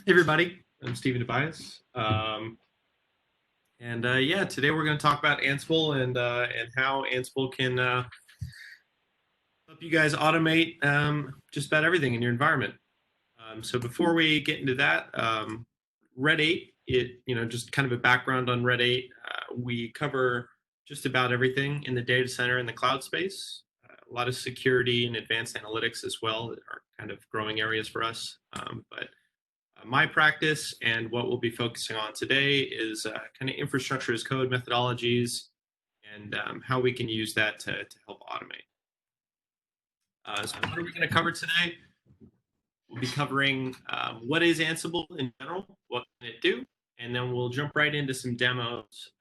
Hey everybody, I'm Stephen Tobias, and yeah, today we're going to talk about Ansible and how Ansible can help you guys automate just about everything in your environment. So before we get into that, Red 8, just kind of a background on Red 8. We cover just about everything in the data center and the cloud space. A lot of security and advanced analytics as well that are kind of growing areas for us. But my practice and what we'll be focusing on today is kind of infrastructure as code methodologies and how we can use that to help automate. So what are we going to cover today? We'll be covering what is Ansible in general, what can it do, and then we'll jump right into some demos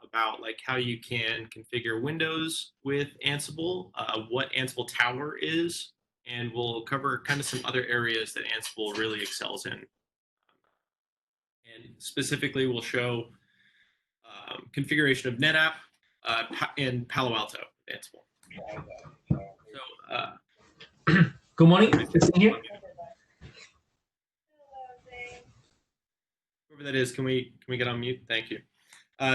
about like how you can configure Windows with Ansible, what Ansible Tower is, and we'll cover kind of some other areas that Ansible really excels in. And specifically, we'll show configuration of NetApp and Palo Alto Ansible. So, Good morning, Christine here. whoever that is, can we get on mute? Thank you.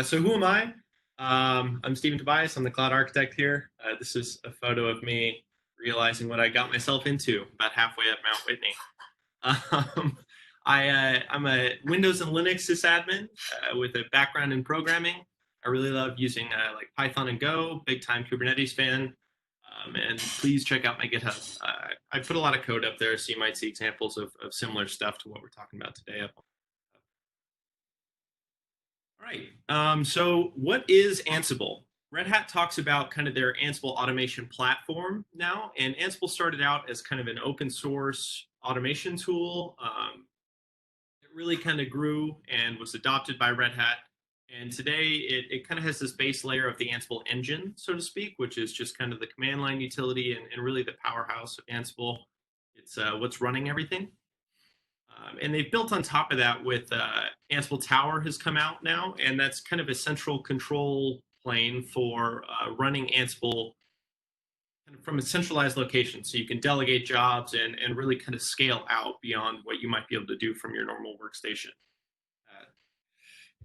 So who am I? I'm Stephen Tobias. I'm the cloud architect here. This is a photo of me realizing what I got myself into about halfway up Mount Whitney. I'm a Windows and Linux sysadmin with a background in programming. I really love using like Python and Go, big time Kubernetes fan. And please check out my GitHub. I put a lot of code up there, so you might see examples of similar stuff to what we're talking about today. All right, so what is Ansible? Red Hat talks about kind of their Ansible automation platform now, and Ansible started out as kind of an open source automation tool. It really kind of grew and was adopted by Red Hat. And today it kind of has this base layer of the Ansible engine, so to speak, which is just kind of the command line utility and really the powerhouse of Ansible. It's what's running everything. And they've built on top of that with Ansible Tower has come out now, and that's kind of a central control plane for running Ansible kind of from a centralized location. So you can delegate jobs and really kind of scale out beyond what you might be able to do from your normal workstation.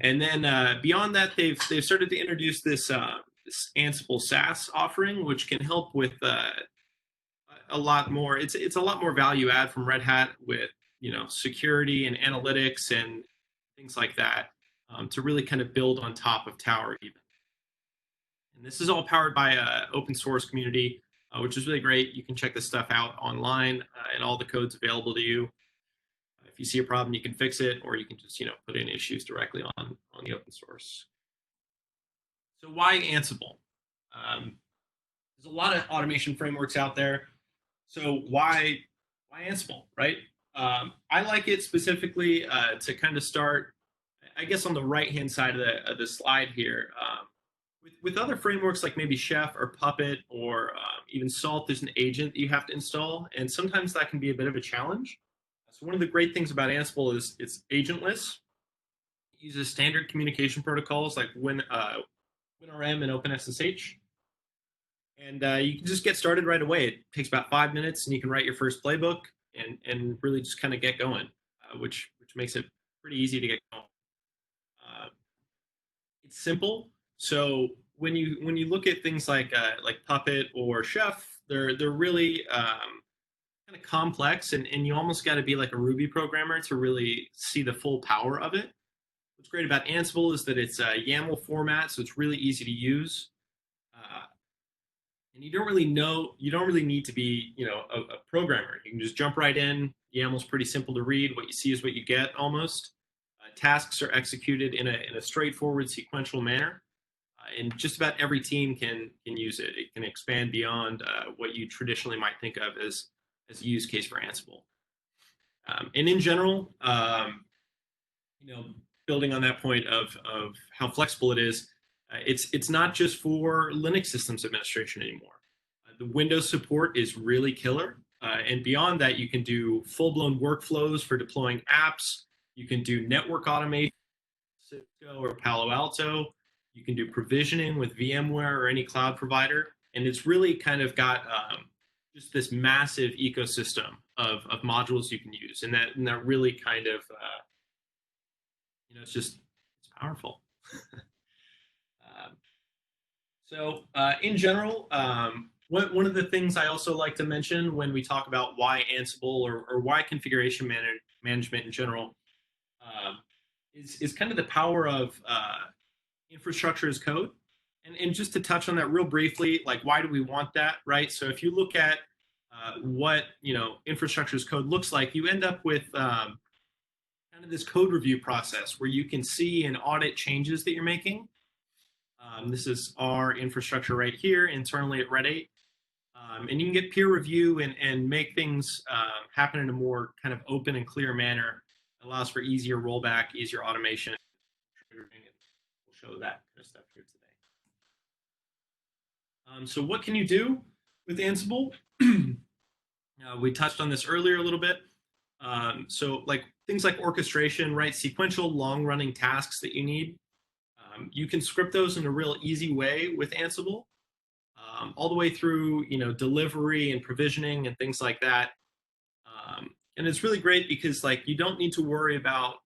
And then beyond that, they've started to introduce this Ansible SaaS offering, which can help with a lot more. It's a lot more value add from Red Hat with security and analytics and things like that to really kind of build on top of Tower even. And this is all powered by an open source community, which is really great. You can check this stuff out online, and all the code's available to you. If you see a problem, you can fix it, or you can just put in issues directly on the open source. So why Ansible? There's a lot of automation frameworks out there. So why Ansible, right? I like it specifically to kind of start, I guess, on the right-hand side of the slide here. With other frameworks like maybe Chef or Puppet or even Salt, there's an agent that you have to install, and sometimes that can be a bit of a challenge. So one of the great things about Ansible is it's agentless. It uses standard communication protocols like WinRM and OpenSSH. And you can just get started right away. It takes about 5 minutes, and you can write your first playbook and really just kind of get going, which makes it pretty easy to get going. It's simple. So when you look at things like Puppet or Chef, they're really kind of complex, and you almost got to be like a Ruby programmer to really see the full power of it. What's great about Ansible is that it's a YAML format, so it's really easy to use. And you don't really need to be a programmer. You can just jump right in. YAML's pretty simple to read. What you see is what you get almost. Tasks are executed in a straightforward sequential manner. And just about every team can use it. It can expand beyond what you traditionally might think of as a use case for Ansible. And in general, building on that point of how flexible it is, it's not just for Linux systems administration anymore. The Windows support is really killer. And beyond that, you can do full-blown workflows for deploying apps. You can do network automation, Cisco or Palo Alto. You can do provisioning with VMware or any cloud provider. And it's really kind of got just this massive ecosystem of modules you can use, and that really kind of it's powerful. In general, one of the things I also like to mention when we talk about why Ansible or why configuration management in general is kind of the power of infrastructure as code. And just to touch on that real briefly, like why do we want that, right? So if you look at what infrastructure as code looks like, you end up with kind of this code review process where you can see and audit changes that you're making. This is our infrastructure right here internally at Red 8. And you can get peer review and make things happen in a more kind of open and clear manner. It allows for easier rollback, easier automation. We'll show that kind of stuff here today. So what can you do with Ansible? We touched on this earlier a little bit. So like things like orchestration, right? Sequential long-running tasks that you need. You can script those in a real easy way with Ansible, all the way through delivery and provisioning and things like that. And it's really great because like you don't need to worry about.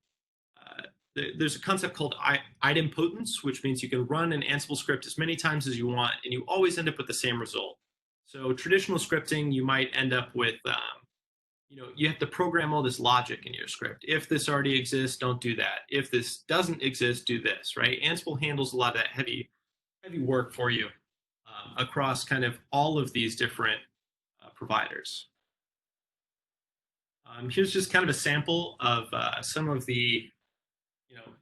There's a concept called idempotence, which means you can run an Ansible script as many times as you want, and you always end up with the same result. So traditional scripting, you might end up with, you have to program all this logic in your script. If this already exists, don't do that. If this doesn't exist, do this, right? Ansible handles a lot of that heavy work for you across kind of all of these different providers. Here's just kind of a sample of some of the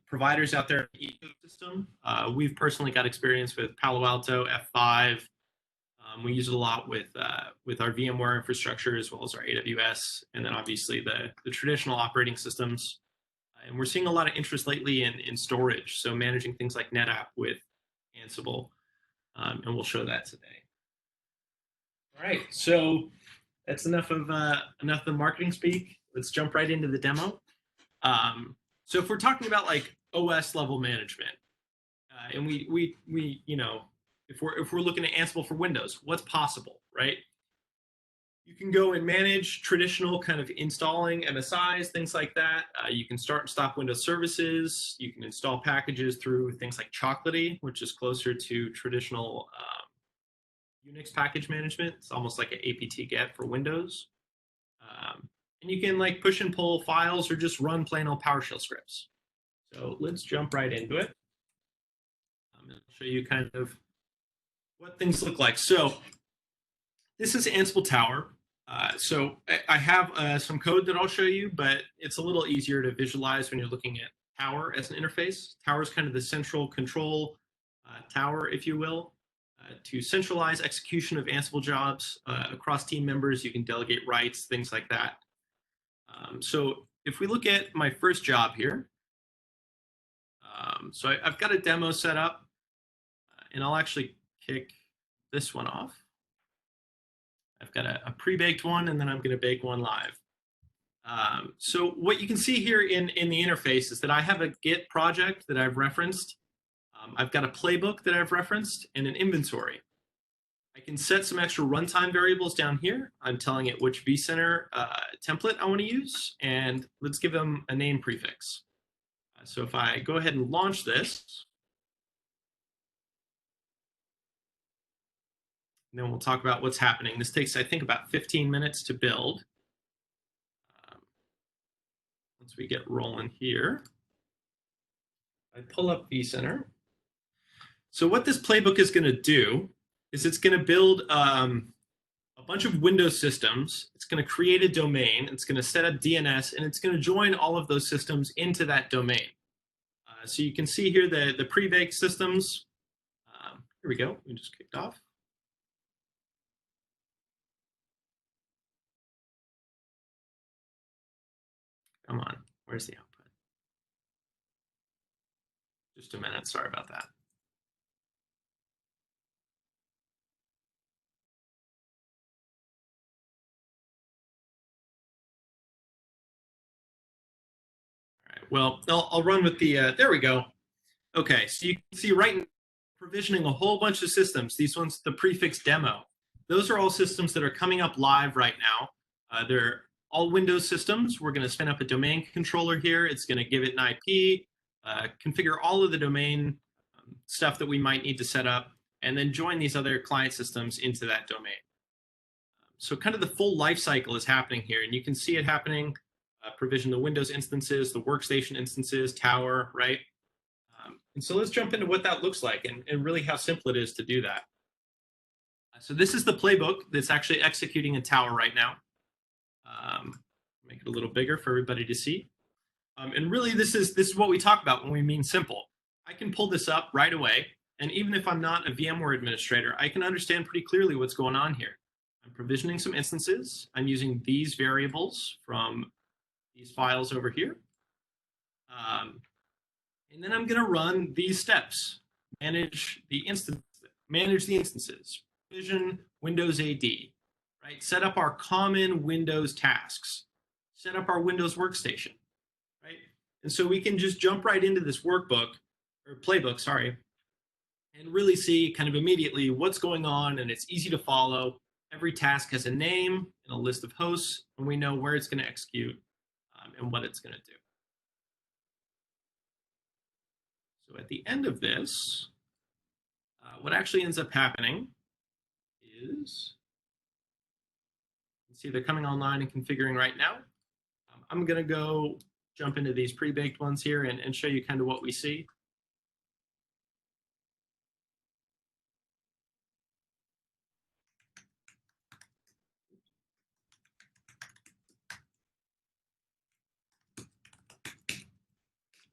providers out there in the ecosystem. We've personally got experience with Palo Alto, F5. We use it a lot with our VMware infrastructure as well as our AWS, and then obviously the traditional operating systems. And we're seeing a lot of interest lately in storage, so managing things like NetApp with Ansible, and we'll show that today. All right, so that's enough of the marketing speak. Let's jump right into the demo. So if we're talking about like OS level management, and we if we're looking at Ansible for Windows, what's possible, right? You can go and manage traditional kind of installing MSIs, things like that. You can start and stop Windows services. You can install packages through things like Chocolatey, which is closer to traditional Unix package management. It's almost like an apt-get for Windows. And you can like push and pull files or just run plain old PowerShell scripts. So let's jump right into it. I'll show you kind of what things look like. So this is Ansible Tower. So I have some code that I'll show you, but it's a little easier to visualize when you're looking at Tower as an interface. Tower is kind of the central control tower, if you will, to centralize execution of Ansible jobs across team members. You can delegate rights, things like that. So if we look at my first job here, so I've got a demo set up, and I'll actually kick this one off. I've got a pre-baked one, and then I'm going to bake one live. So what you can see here in the interface is that I have a Git project that I've referenced. I've got a playbook that I've referenced and an inventory. I can set some extra runtime variables down here. I'm telling it which vCenter template I want to use, and let's give them a name prefix. So if I go ahead and launch this, and then we'll talk about what's happening. This takes, I think, about 15 minutes to build. Once we get rolling here, I pull up vCenter. So what this playbook is going to do is it's going to build a bunch of Windows systems. It's going to create a domain. It's going to set up DNS, and it's going to join all of those systems into that domain. So you can see here the pre-baked systems. Here we go. We just kicked off. Come on. Where's the output? Just a minute. Sorry about that. Well, I'll run with the, there we go. Okay, so you can see right now, provisioning a whole bunch of systems. These ones, the prefix demo. Those are all systems that are coming up live right now. They're all Windows systems, we're going to spin up a domain controller here. It's going to give it an IP, configure all of the domain stuff that we might need to set up, and then join these other client systems into that domain. So kind of the full life cycle is happening here, and you can see it happening. Provision the Windows instances, the workstation instances, Tower, right? And so let's jump into what that looks like and really how simple it is to do that. So this is the playbook that's actually executing in Tower right now. Make it a little bigger for everybody to see. And really, this is what we talk about when we mean simple. I can pull this up right away, and even if I'm not a VMware administrator, I can understand pretty clearly what's going on here. I'm provisioning some instances. I'm using these variables from these files over here. And then I'm going to run these steps. Manage the instances. Provision Windows AD. Right? Set up our common Windows tasks. Set up our Windows workstation. Right? And so we can just jump right into this workbook, or playbook, sorry, and really see kind of immediately what's going on, and it's easy to follow. Every task has a name and a list of hosts, and we know where it's going to execute and what it's going to do. So at the end of this, what actually ends up happening is, you can see they're coming online and configuring right now. I'm going to go jump into these pre-baked ones here and show you kind of what we see.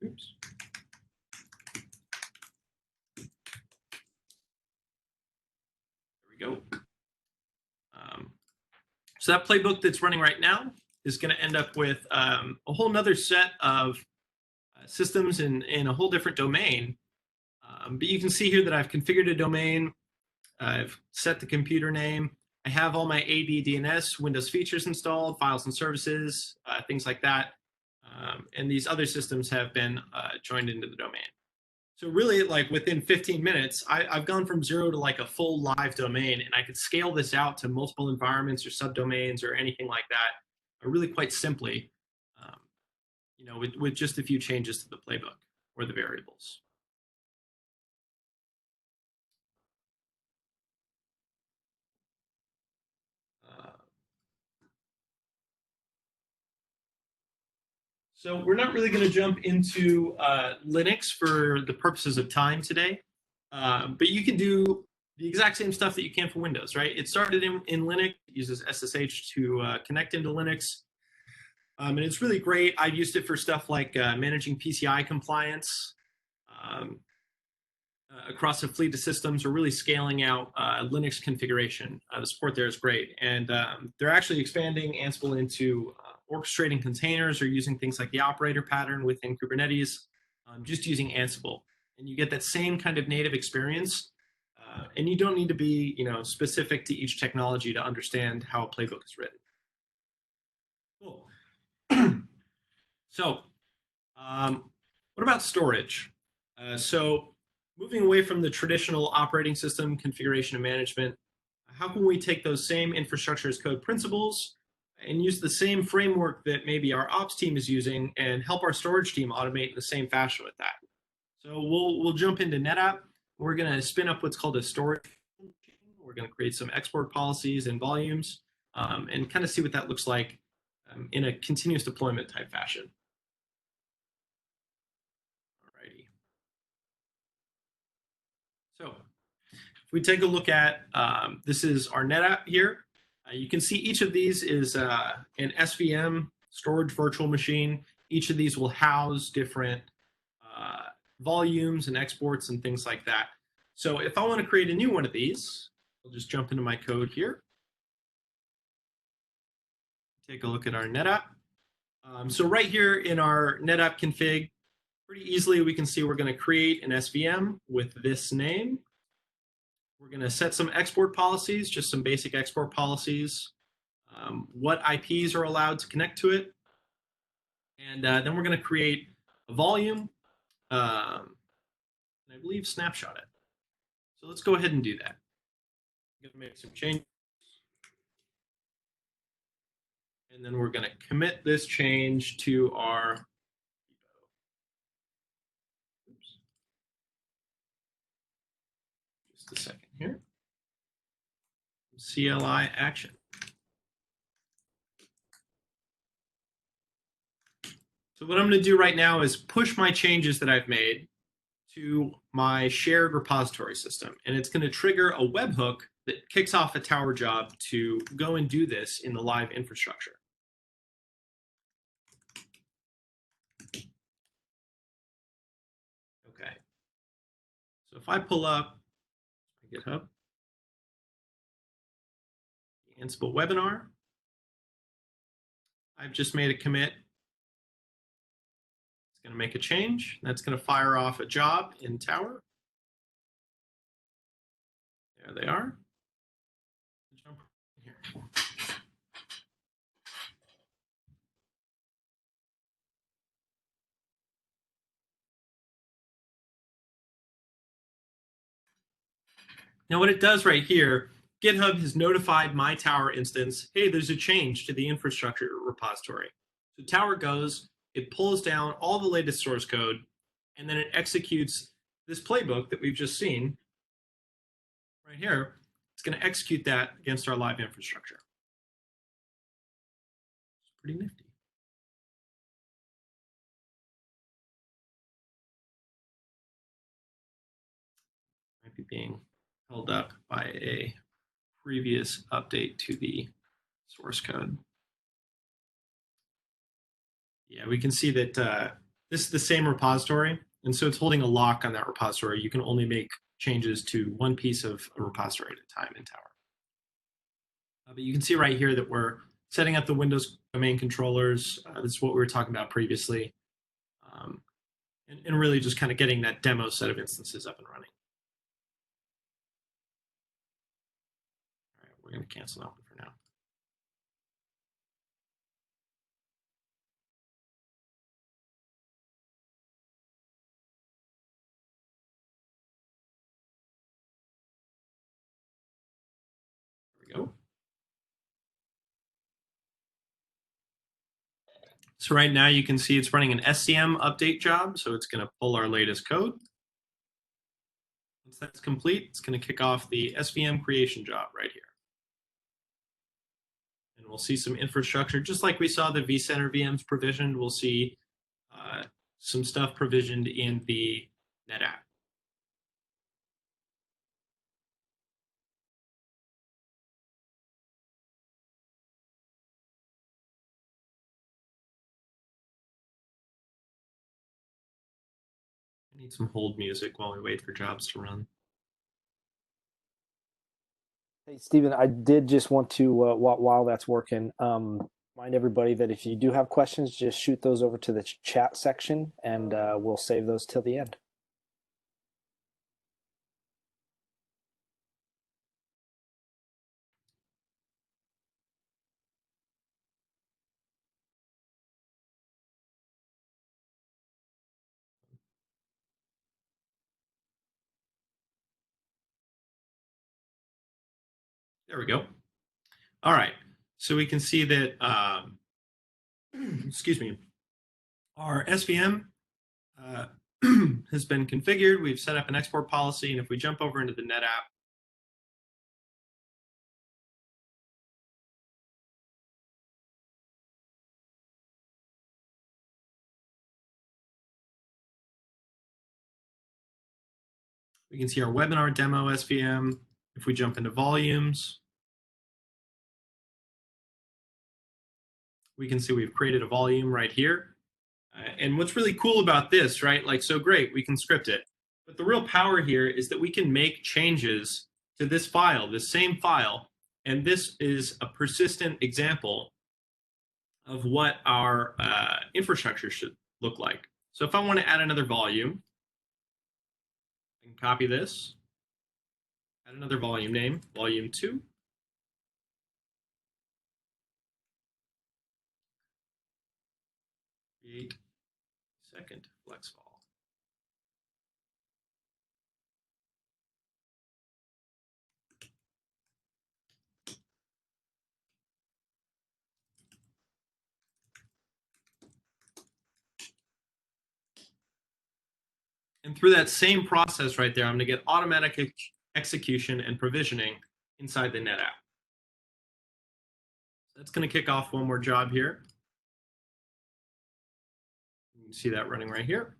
Oops. There we go. So that playbook that's running right now is going to end up with a whole nother set of systems in a whole different domain. But you can see here that I've configured a domain. I've set the computer name. I have all my AD DNS Windows features installed, files and services, things like that. And these other systems have been joined into the domain. So really, like within 15 minutes, I've gone from 0 to like a full live domain, and I could scale this out to multiple environments or subdomains or anything like that, really quite simply, with just a few changes to the playbook or the variables. So we're not really going to jump into Linux for the purposes of time today, but you can do the exact same stuff that you can for Windows, right? It started in Linux, it uses SSH to connect into Linux, and it's really great. I've used it for stuff like managing PCI compliance across a fleet of systems, or really scaling out Linux configuration. The support there is great, and they're actually expanding Ansible into orchestrating containers or using things like the operator pattern within Kubernetes, just using Ansible. And you get that same kind of native experience. And you don't need to be, specific to each technology to understand how a playbook is written. Cool. So what about storage? So moving away from the traditional operating system configuration and management, how can we take those same infrastructure as code principles and use the same framework that maybe our ops team is using and help our storage team automate in the same fashion with that? So we'll jump into NetApp. We're going to spin up what's called a storage machine. We're going to create some export policies and volumes and kind of see what that looks like in a continuous deployment type fashion. Alrighty. So if we take a look at, this is our NetApp here. You can see each of these is an SVM storage virtual machine. Each of these will house different volumes and exports and things like that. So if I want to create a new one of these, I'll just jump into my code here. Take a look at our NetApp. So right here in our NetApp config, pretty easily we can see we're going to create an SVM with this name. We're going to set some export policies, just some basic export policies, what IPs are allowed to connect to it. And then we're going to create a volume, and I believe snapshot it. So let's go ahead and do that. I'm going to make some changes. And then we're going to commit this change to our just a second here. CLI action. So what I'm going to do right now is push my changes that I've made to my shared repository system. And it's going to trigger a webhook that kicks off a Tower job to go and do this in the live infrastructure. Okay. So if I pull up GitHub, the Ansible webinar, I've just made a commit. It's going to make a change. That's going to fire off a job in Tower. There they are. Jump here. Now what it does right here, GitHub has notified my Tower instance, hey, there's a change to the infrastructure repository. So Tower goes, it pulls down all the latest source code, and then it executes this playbook that we've just seen right here. It's going to execute that against our live infrastructure. It's pretty nifty. Might be being held up by a previous update to the source code. Yeah, we can see that this is the same repository, and so it's holding a lock on that repository. You can only make changes to one piece of a repository at a time in Tower. But you can see right here that we're setting up the Windows domain controllers. This is what we were talking about previously, and really just kind of getting that demo set of instances up and running. All right, we're going to cancel that one for now. There we go. So right now you can see it's running an SCM update job. So it's going to pull our latest code. Once that's complete, it's going to kick off the SVM creation job right here. And we'll see some infrastructure, just like we saw the vCenter VMs provisioned. We'll see some stuff provisioned in the NetApp. I need some hold music while we wait for jobs to run. Hey, Stephen, I did just want to, while that's working, remind everybody that if you do have questions, just shoot those over to the chat section, and we'll save those till the end. There we go. All right. So we can see that, excuse me, our SVM has been configured. We've set up an export policy. And if we jump over into the NetApp, we can see our webinar demo SVM. If we jump into volumes, we can see we've created a volume right here. And what's really cool about this, right? Like, so great, we can script it. But the real power here is that we can make changes to this file, this same file. And this is a persistent example of what our infrastructure should look like. So if I want to add another volume, I can copy this, add another volume name, volume 2. Create second flex file. And through that same process right there, I'm going to get automatic execution and provisioning inside the NetApp. That's going to kick off one more job here. You can see that running right here.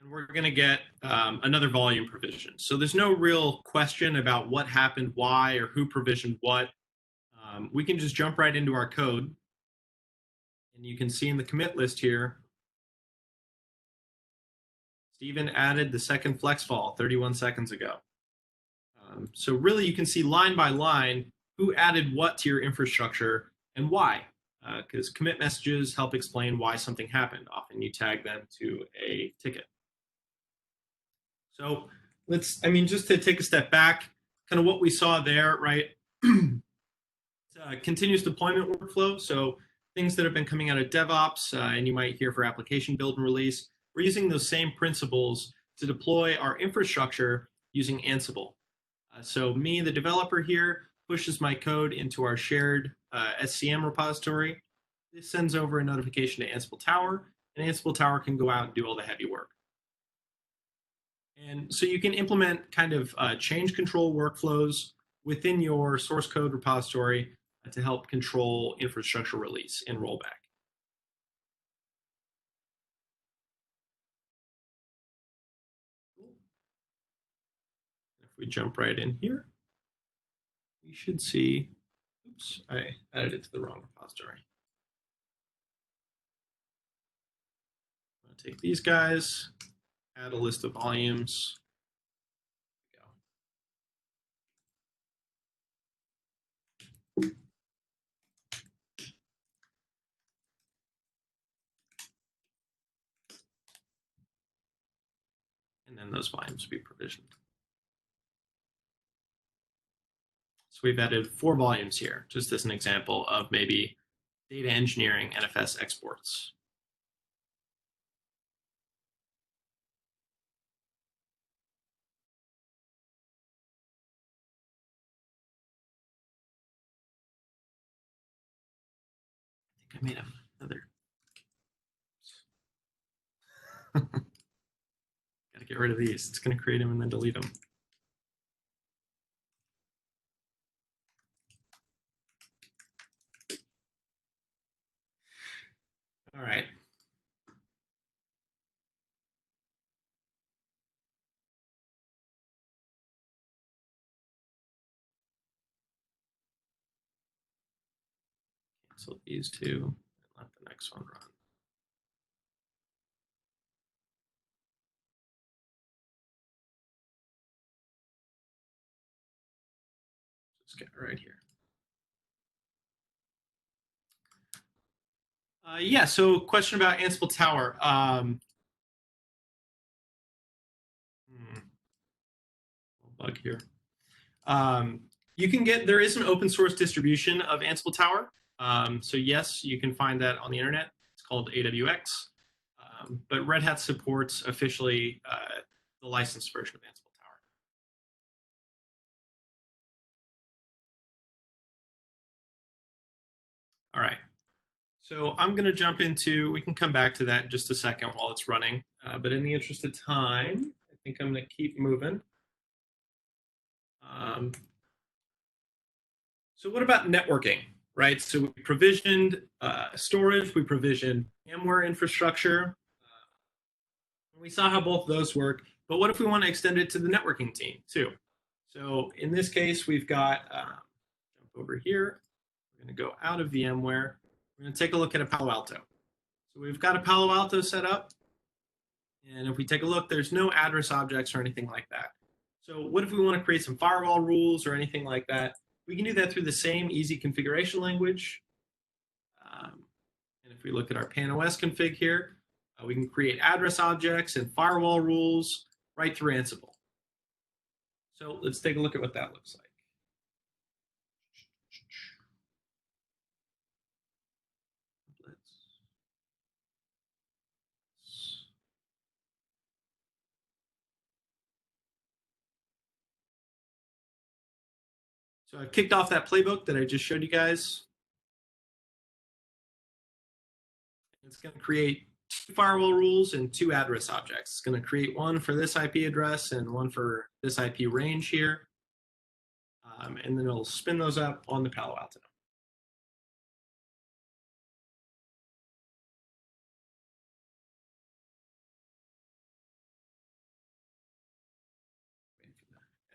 And we're going to get another volume provision. So there's no real question about what happened, why, or who provisioned what. We can just jump right into our code. And you can see in the commit list here, Stephen added the second flex fall 31 seconds ago. So really you can see line by line who added what to your infrastructure and why. Because commit messages help explain why something happened. Often you tag them to a ticket. So just to take a step back, kind of what we saw there, right? Continuous deployment workflow. So things that have been coming out of DevOps, and you might hear for application build and release, we're using those same principles to deploy our infrastructure using Ansible. So me, the developer here, pushes my code into our shared SCM repository. This sends over a notification to Ansible Tower, and Ansible Tower can go out and do all the heavy work. And so you can implement kind of change control workflows within your source code repository to help control infrastructure release and rollback. If we jump right in here, we should see, oops, I added it to the wrong repository. I'm going to take these guys, add a list of volumes. And then those volumes will be provisioned. So we've added 4 volumes here, just as an example of maybe data engineering NFS exports. I think I made another. Got to get rid of these. It's going to create them and then delete them. All right. Cancel these 2 and let the next one run. Just get right here. Yeah, so question about Ansible Tower. Bug here. You can get, there is an open source distribution of Ansible Tower. So yes, you can find that on the internet. It's called AWX. But Red Hat supports officially the licensed version of Ansible Tower. All right. So I'm going to jump into, we can come back to that in just a second while it's running. But in the interest of time, I think I'm going to keep moving. So what about networking, right? So we provisioned storage, we provisioned VMware infrastructure. We saw how both of those work, but what if we want to extend it to the networking team too? So in this case, we've got, jump over here, we're going to go out of VMware. We're going to take a look at a Palo Alto. So we've got a Palo Alto set up. And if we take a look, there's no address objects or anything like that. So what if we want to create some firewall rules or anything like that? We can do that through the same easy configuration language. And if we look at our PAN-OS config here, we can create address objects and firewall rules right through Ansible. So let's take a look at what that looks like. So I've kicked off that playbook that I just showed you guys. It's going to create 2 firewall rules and 2 address objects. It's going to create one for this IP address and one for this IP range here. And then it'll spin those up on the Palo Alto.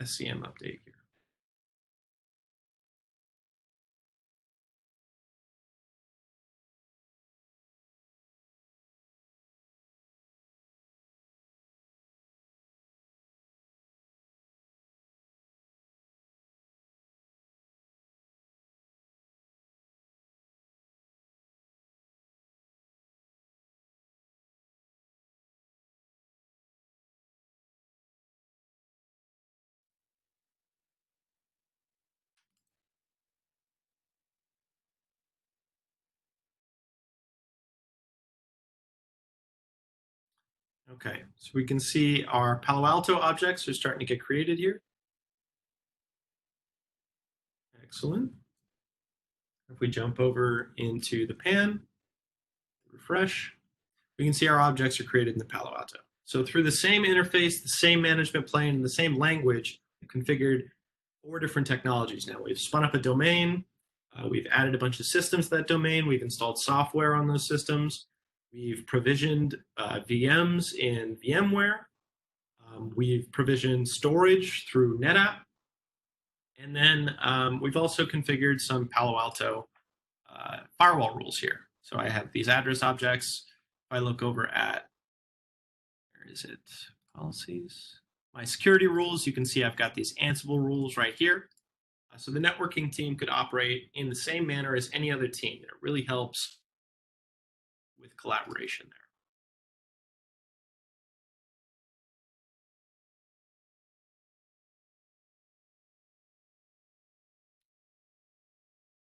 SCM update here. Okay, so we can see our Palo Alto objects are starting to get created here. Excellent. If we jump over into the pan, refresh, we can see our objects are created in the Palo Alto. So through the same interface, the same management plane, and the same language, we've configured 4 different technologies now. We've spun up a domain, we've added a bunch of systems to that domain, we've installed software on those systems, we've provisioned VMs in VMware, we've provisioned storage through NetApp, and then we've also configured some Palo Alto firewall rules here. So I have these address objects. If I look over at, where is it? Policies. My security rules, you can see I've got these Ansible rules right here. So the networking team could operate in the same manner as any other team. It really helps with collaboration there.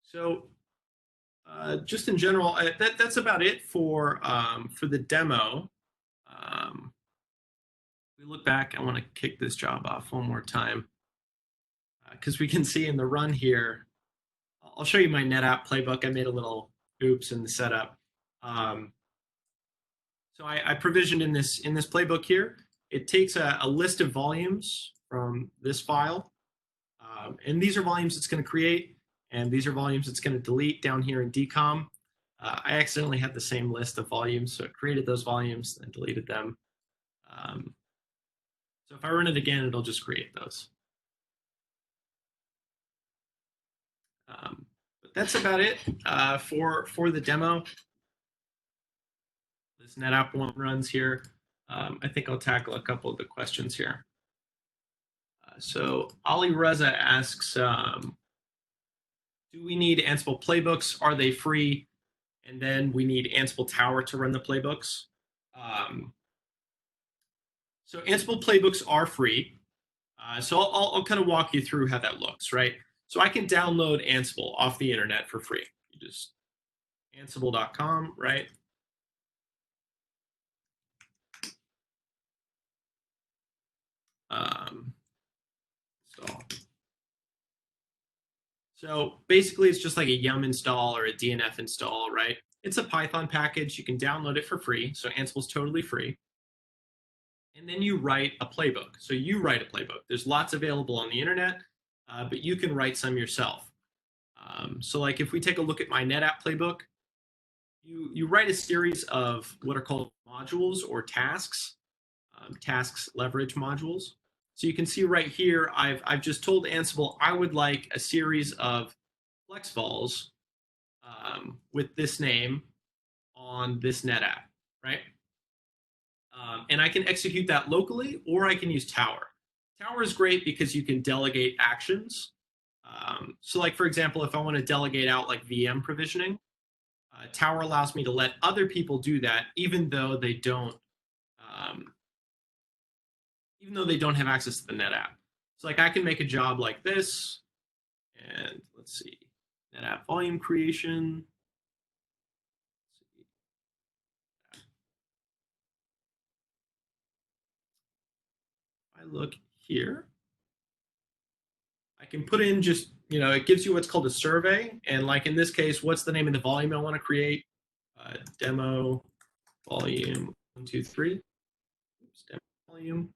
So just in general, that's about it for the demo. We look back, I want to kick this job off one more time because we can see in the run here, I'll show you my NetApp playbook. I made a little oops in the setup. So I provisioned in this playbook here. It takes a list of volumes from this file, and these are volumes it's going to create, and these are volumes it's going to delete down here in DCOM. I accidentally had the same list of volumes, so it created those volumes and deleted them. So if I run it again, it'll just create those. But that's about it for the demo. This NetApp one runs here. I think I'll tackle a couple of the questions here. So Ali Reza asks, do we need Ansible playbooks? Are they free? And then we need Ansible Tower to run the playbooks. So Ansible playbooks are free. So I'll kind of walk you through how that looks, right? So I can download Ansible off the internet for free. You just ansible.com, right? Install. So basically, it's just like a yum install or a DNF install, right? It's a Python package. You can download it for free. So Ansible's totally free. And then you write a playbook. So you write a playbook. There's lots available on the internet, but you can write some yourself. So like if we take a look at my NetApp playbook, you write a series of what are called modules or tasks, tasks leverage modules. So you can see right here, I've just told Ansible I would like a series of flex vols with this name on this NetApp, right? And I can execute that locally, or I can use Tower. Tower is great because you can delegate actions. So like, for example, if I want to delegate out like VM provisioning, Tower allows me to let other people do that, even though they don't have access to the NetApp. So like I can make a job like this, and let's see, NetApp volume creation. If I look here, I can put in just, it gives you what's called a survey. And like in this case, what's the name of the volume I want to create? Demo volume 1, 2, 3. Oops, demo volume.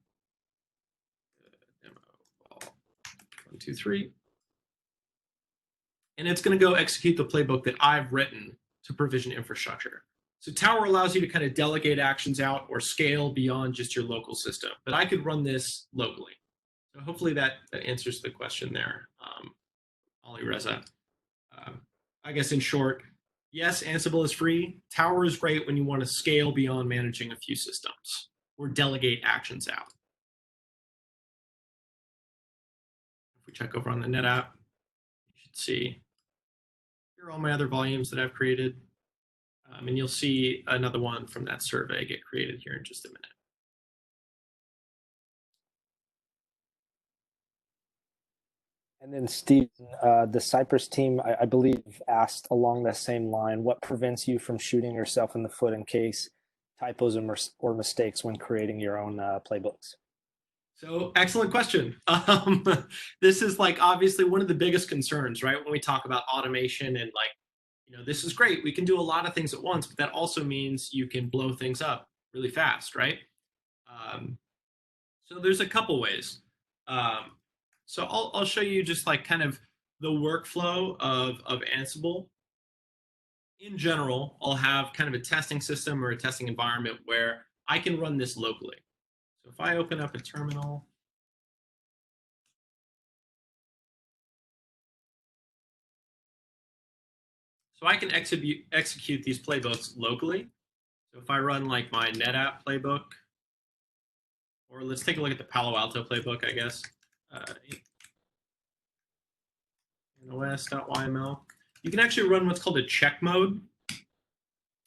Demo vol 1, 2, 3. And it's going to go execute the playbook that I've written to provision infrastructure. So Tower allows you to kind of delegate actions out or scale beyond just your local system. But I could run this locally. So hopefully that answers the question there, Ali Reza. I guess in short, yes, Ansible is free. Tower is great when you want to scale beyond managing a few systems or delegate actions out. If we check over on the NetApp, you should see here are all my other volumes that I've created. And you'll see another one from that survey get created here in just a minute. And then Steve, the Cypress team, I believe, asked along that same line, what prevents you from shooting yourself in the foot in case typos or mistakes when creating your own playbooks? So excellent question. This is like obviously one of the biggest concerns, right? When we talk about automation and like, this is great. We can do a lot of things at once, but that also means you can blow things up really fast, right? So there's a couple ways. So I'll show you just like kind of the workflow of Ansible. In general, I'll have kind of a testing system or a testing environment where I can run this locally. So if I open up a terminal, so I can execute these playbooks locally. So if I run like my NetApp playbook, or let's take a look at the Palo Alto playbook, I guess. NOS.yml. You can actually run what's called a check mode.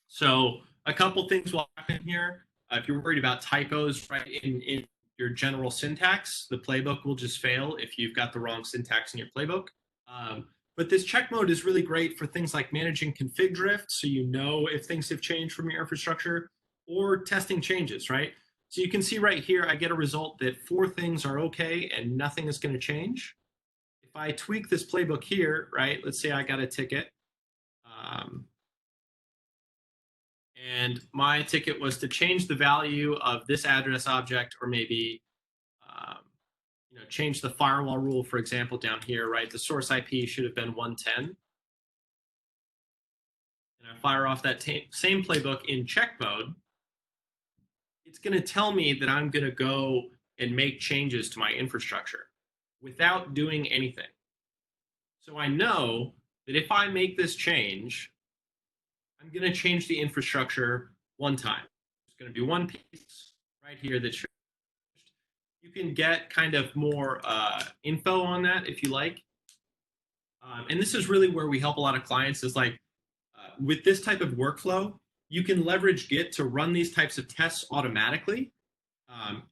So a couple things will happen here. If you're worried about typos, right, in your general syntax, the playbook will just fail if you've got the wrong syntax in your playbook. But this check mode is really great for things like managing config drift, so you know if things have changed from your infrastructure, or testing changes, right? So you can see right here, I get a result that 4 things are okay and nothing is going to change. If I tweak this playbook here, right, let's say I got a ticket. And my ticket was to change the value of this address object, or maybe change the firewall rule, for example, down here, right? The source IP should have been 110. And I fire off that same playbook in check mode. It's going to tell me that I'm going to go and make changes to my infrastructure without doing anything. So I know that if I make this change, I'm going to change the infrastructure one time. It's going to be one piece right here that you can get kind of more info on that if you like. And this is really where we help a lot of clients is like with this type of workflow, you can leverage Git to run these types of tests automatically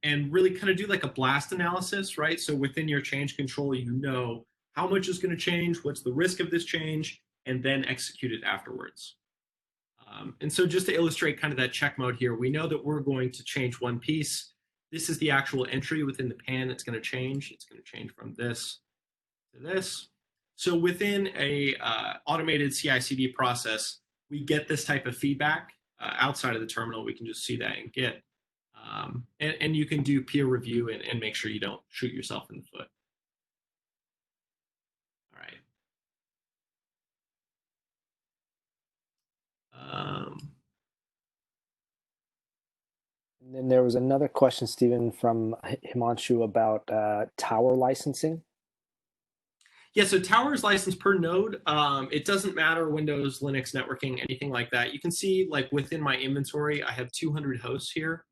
and really kind of do like a blast analysis, right? So within your change control, you know how much is going to change, what's the risk of this change, and then execute it afterwards. And so just to illustrate kind of that check mode here, we know that we're going to change one piece. This is the actual entry within the pan that's going to change. It's going to change from this to this. So within a automated CI/CD process, we get this type of feedback outside of the terminal. We can just see that in Git. And you can do peer review and make sure you don't shoot yourself in the foot. All right. And then there was another question, Stephen, from Himanshu about Tower licensing. Yeah, so Tower is licensed per node. It doesn't matter Windows, Linux, networking, anything like that. You can see like within my inventory, I have 200 hosts here.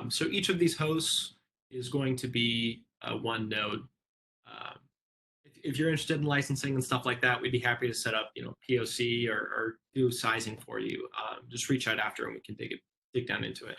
So each of these hosts is going to be one node. If you're interested in licensing and stuff like that, we'd be happy to set up, POC or do sizing for you. Just reach out after and we can dig down into it.